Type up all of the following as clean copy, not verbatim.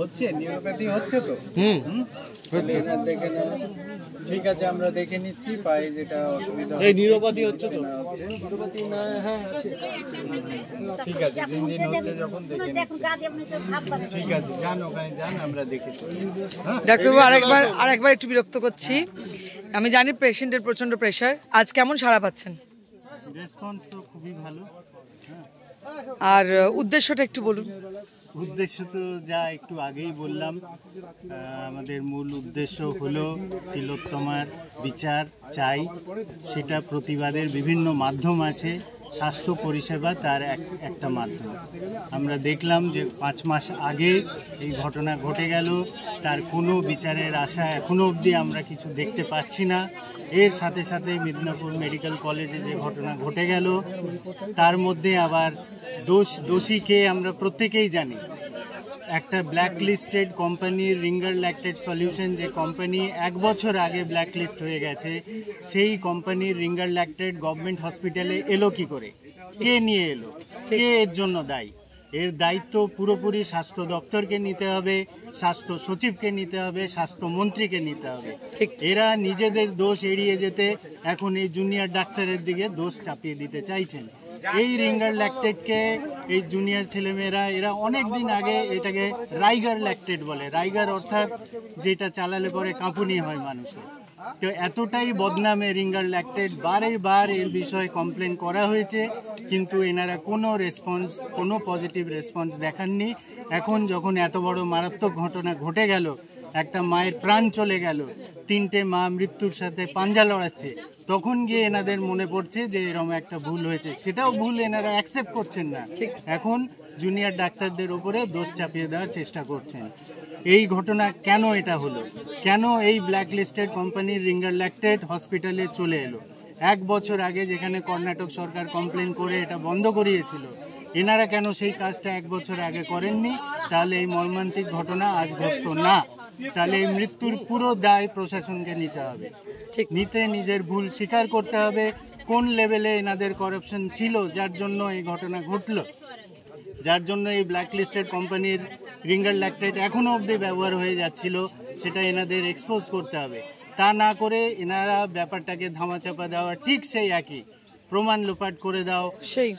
হচ্ছে নিউরোপ্যাথি হচ্ছে তো দেখে নেব। ঠিক আছে, আমরা দেখে নিচ্ছি পায়ে যেটা অসুবিধা। এই নিউরোপ্যাথি হচ্ছে তো? নিউরোপ্যাথি না, হ্যাঁ আছে। ঠিক আছে, দিন হচ্ছে যখন দেখে নিচ্ছি। ঠিক আছে, যান ওখানে যান, আমরা দেখেছি। ডাক্তারবাবু আরেকবার একটু বিরক্ত করছি, আমি জানি পেশেন্টের প্রচন্ড প্রেশার, আজ কেমন সাড়া পাচ্ছেন? রেসপন্স তো খুবই ভালো। আর উদ্দেশ্যটা একটু বলুন। উদ্দেশ্য তো যা একটু আগেই বললাম, আমাদের মূল উদ্দেশ্য হলো তিলোত্তমার বিচার চাই, সেটা প্রতিবাদের বিভিন্ন মাধ্যম আছে, স্বাস্থ্য পরিষেবা তার একটা মাধ্যম। আমরা দেখলাম যে 5 মাস আগে এই ঘটনা ঘটে গেল, তার কোনো বিচারের আশা এখনো অবধি আমরা কিছু দেখতে পাচ্ছি না। এর সাথে সাথে মিদনাপুর মেডিকেল কলেজে যে ঘটনা ঘটে গেল, তার মধ্যে আবার দোষীকে আমরা প্রত্যেকেই জানি। একটা ব্ল্যাক লিস্টেড কোম্পানির রিঙ্গার ল্যাকটেড সলিউশন, যে কোম্পানি 1 বছর আগে ব্ল্যাক লিস্ট হয়ে গেছে, সেই কোম্পানির রিঙ্গার ল্যাকটেড গভর্নমেন্ট হসপিটালে এলো কি করে? কে নিয়ে এলো? কে এর জন্য দায়ী? এর দায়িত্ব পুরোপুরি স্বাস্থ্য দপ্তরকে নিতে হবে, স্বাস্থ্য সচিবকে নিতে হবে, স্বাস্থ্যমন্ত্রীকে নিতে হবে। এরা নিজেদের দোষ এড়িয়ে যেতে এখন এই জুনিয়র ডাক্তারের দিকে দোষ চাপিয়ে দিতে চাইছেন। এই রিঙ্গার ল্যাকটেডকে এই জুনিয়র ছেলেমেয়েরা এরা অনেক দিন আগে এটাকে রাইগার ল্যাকটেড বলে। রাইগার অর্থাৎ যেটা চালালে পরে কাঁপুনি হয় মানুষের। তো এতটাই বদনামে রিঙ্গার ল্যাকটেড, বারেবার এর বিষয়ে কমপ্লেন করা হয়েছে, কিন্তু এনারা কোনো রেসপন্স, কোনো পজিটিভ রেসপন্স দেখাননি। এখন যখন এত বড় মারাত্মক ঘটনা ঘটে গেল, একটা মায়ের প্রাণ চলে গেল, 3টে মা মৃত্যুর সাথে পাঞ্জা লড়াচ্ছে, তখন গিয়ে এনাদের মনে পড়ছে যে এরকম একটা ভুল হয়েছে। সেটাও ভুল এনারা অ্যাকসেপ্ট করছেন না, এখন জুনিয়র ডাক্তারদের উপরে দোষ চাপিয়ে দেওয়ার চেষ্টা করছেন। এই ঘটনা কেন এটা হলো? কেন এই ব্ল্যাক লিস্টেড কোম্পানির রিঙ্গার ল্যাকটেড হসপিটালে চলে এলো? 1 বছর আগে যেখানে কর্ণাটক সরকার কমপ্লেন করে এটা বন্ধ করিয়েছিল, এনারা কেন সেই কাজটা 1 বছর আগে করেননি? তাহলে এই মর্মান্তিক ঘটনা আজ ঘটতো না। তাহলে এই মৃত্যুর পুরো দায় প্রশাসনকে নিতে হবে, নিতে নিজের ভুল স্বীকার করতে হবে। কোন লেভেলে এনাদের করাপশন ছিল যার জন্য এই ঘটনা ঘটলো, যার জন্য এই ব্ল্যাক লিস্টেড কোম্পানির রিঙ্গার ল্যাকটেড এখনো অবধি ব্যবহার হয়ে যাচ্ছিল, সেটা এনাদের এক্সপোজ করতে হবে। তা না করে এনারা ব্যাপারটাকে ধামাচাপা দেওয়া, ঠিক সেই একই প্রমাণ লোপাট করে দাও,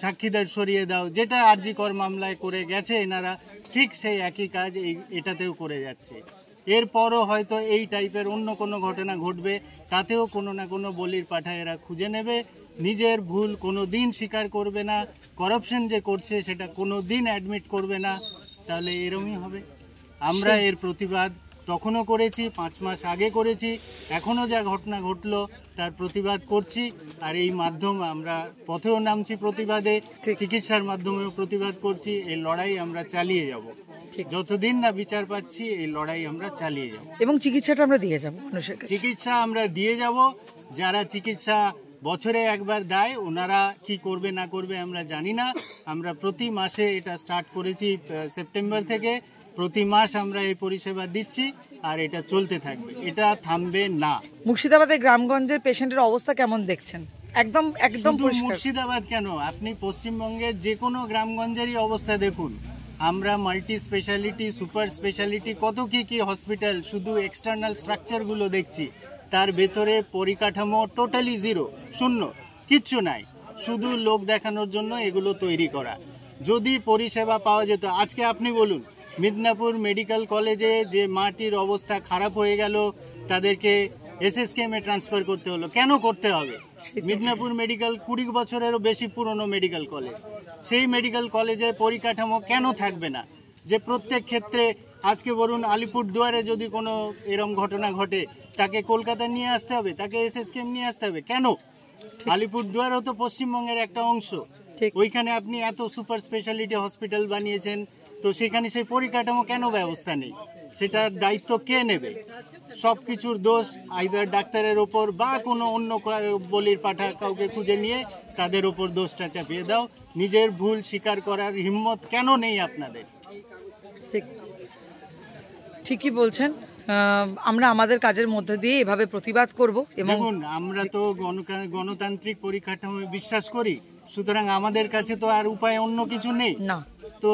সাক্ষীদের সরিয়ে দাও, যেটা আরজি কর মামলায় করে গেছে এনারা, ঠিক সেই একই কাজ এটাতেও করে যাচ্ছে। এরপরও হয়তো এই টাইপের অন্য কোনো ঘটনা ঘটবে, তাতেও কোনো না কোনো বলির পাঠা এরা খুঁজে নেবে। নিজের ভুল কোনো দিন স্বীকার করবে না, করাপশন যে করছে সেটা কোনো দিন অ্যাডমিট করবে না, তাহলে এরকমই হবে। আমরা এর প্রতিবাদ তখনও করেছি, 5 মাস আগে করেছি, এখনও যা ঘটনা ঘটলো তার প্রতিবাদ করছি। আর এই মাধ্যম আমরা পথেও নামছি প্রতিবাদে, চিকিৎসার মাধ্যমেও প্রতিবাদ করছি। এই লড়াই আমরা চালিয়ে যাব, যতদিন না বিচার পাচ্ছি এই লড়াই আমরা চালিয়ে যাব। এবং চিকিৎসাটা আমরা দিয়ে যাব মানুষের কাছে, চিকিৎসা আমরা দিয়ে যাব। যারা চিকিৎসা বছরে একবার দেয়, ওনারা কি করবে না করবে আমরা জানি না। আমরা প্রতি মাসে এটা স্টার্ট করেছি সেপ্টেম্বর থেকে, প্রতি মাস আমরা এই পরিষেবা দিচ্ছি, আর এটা চলতে থাকবে, এটা থামবে না। মুর্শিদাবাদের গ্রামগঞ্জের পেশেন্টের অবস্থা কেমন দেখছেন? একদম মুর্শিদাবাদ কেন, আপনি পশ্চিমবঙ্গের যে কোনো গ্রামগঞ্জেরই অবস্থা দেখুন। আমরা মাল্টি স্পেশালিটি, সুপার স্পেশালিটি, কত কি হসপিটাল, শুধু এক্সটার্নাল স্ট্রাকচারগুলো দেখছি, তার ভেতরে পরিকাঠামো টোটালি জিরো, শূন্য, কিচ্ছু নাই, শুধু লোক দেখানোর জন্য এগুলো তৈরি করা। যদি পরিষেবা পাওয়া যেত, আজকে আপনি বলুন মিদনাপুর মেডিকেল কলেজে যে মাটির অবস্থা খারাপ হয়ে গেল, তাদেরকে এসএসকেএমে ট্রান্সফার করতে হলো, কেন করতে হবে? মিদনাপুর মেডিকেল 20 বছরেরও বেশি পুরনো মেডিকেল কলেজ, সেই মেডিকেল কলেজে পরিকাঠামো কেন থাকবে না? যে প্রত্যেক ক্ষেত্রে, আজকে বলুন আলিপুরদুয়ারে যদি কোনো এরকম ঘটনা ঘটে, তাকে কলকাতা নিয়ে আসতে হবে, তাকে এসএসকেএম নিয়ে আসতে হবে, কেন? আলিপুরদুয়ারও তো পশ্চিমবঙ্গের একটা অংশ, ওইখানে আপনি এত সুপার স্পেশালিটি হসপিটাল বানিয়েছেন, তো সেখানে সেই পরিকাঠামো কেন ব্যবস্থা নেই? সেটার দায়িত্ব কে নেবে? সব কিছুর দোষ আইদার ডাক্তারের ওপর বা কোনো অন্য বলির পাঠা কাউকে খুঁজে নিয়ে তাদের ওপর দোষটা চাপিয়ে দাও। নিজের ভুল স্বীকার করার হিম্মত কেন নেই আপনাদের? ঠিকই বলছেন। আমরা আমাদের কাজের মধ্যে দিয়ে এভাবে প্রতিবাদ করব। এবং আমরা তো গণতান্ত্রিক পরিকাঠামোয় বিশ্বাস করি, সুতরাং আমাদের কাছে তো আর উপায় অন্য কিছু নেই। না, তো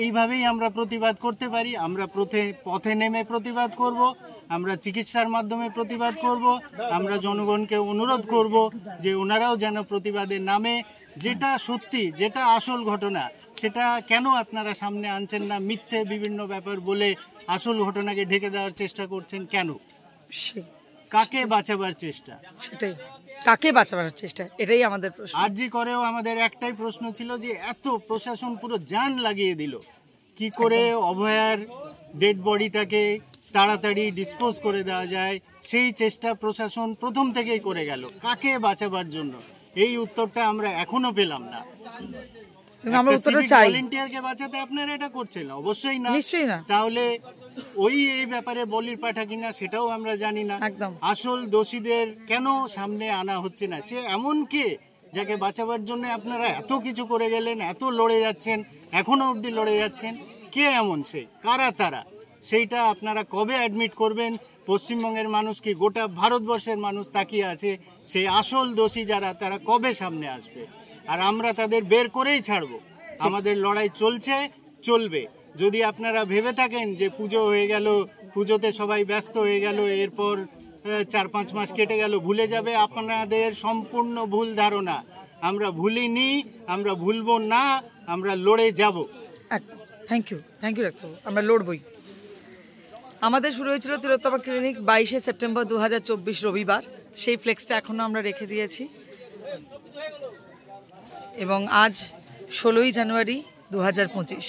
এইভাবেই আমরা প্রতিবাদ করতে পারি। আমরা পথে নেমে প্রতিবাদ করব, আমরা চিকিৎসার মাধ্যমে প্রতিবাদ করব, আমরা জনগণকে অনুরোধ করব যে ওনারাও যেন প্রতিবাদে নামে। যেটা সত্যি, যেটা আসল ঘটনা, সেটা কেন আপনারা সামনে আনছেন না? মিথ্যে বিভিন্ন ব্যাপার বলে আসল ঘটনাকে ঢেকে দেওয়ার চেষ্টা করছেন কেন? কাকে বাঁচাবার চেষ্টা? সেটাই, কাকে বাঁচাবার চেষ্টা, এটাই আমাদের প্রশ্ন। আরজি করেও আমাদের একটাই প্রশ্ন ছিল যে এত প্রশাসন পুরো জান লাগিয়ে দিল, কি করে অভয়ার ডেড বডিটাকে তাড়াতাড়ি ডিসপোজ করে দেওয়া যায় সেই চেষ্টা প্রশাসন প্রথম থেকেই করে গেল। কাকে বাঁচাবার জন্য? এই উত্তরটা আমরা এখনো পেলাম না। আমরা উত্তরটা চাই। ভলান্টিয়ারকে বাঁচাতে আপনারা এটা করছেন? অবশ্যই না, নিশ্চয়ই না। তাহলে এই ব্যাপারে বলির পাঠা কিনা সেটাও আমরা জানি না। একদম। আসল দোষীদের কেন সামনে আনা হচ্ছে না? সে এমন কে যাকে বাঁচাবার জন্য আপনারা এত কিছু করে গেলেন, এত লড়ে যাচ্ছেন, এখনো অবধি লড়ে যাচ্ছেন? কে এমন সে? কারা তারা? সেইটা আপনারা কবে অ্যাডমিট করবেন? পশ্চিমবঙ্গের মানুষ কি গোটা ভারতবর্ষের মানুষ তাকিয়ে আছে সেই আসল দোষী যারা, তারা কবে সামনে আসবে? আর আমরা তাদের বের করেই ছাড়বো। আমাদের লড়াই চলছে, চলবে। যদি আপনারা ভেবে থাকেন যে পুজো হয়ে গেল, পুজোতে সবাই ব্যস্ত হয়ে গেল, এরপর 4-5 মাস কেটে গেল, ভুলে যাবে, আপনাদের সম্পূর্ণ ভুল ধারণা। আমরা ভুলিনি, আমরা ভুলবো না, আমরা লড়ে যাব। থ্যাংক ইউ ডাক্তারবাবু, আমরা লড়বই। আমাদের শুরু হয়েছিল তিলোত্তমা ক্লিনিক 22শে সেপ্টেম্বর 2024 রবিবার। সেই ফ্লেক্সটা এখনো আমরা রেখে দিয়েছি এবং আজ 16ই জানুয়ারি 2025।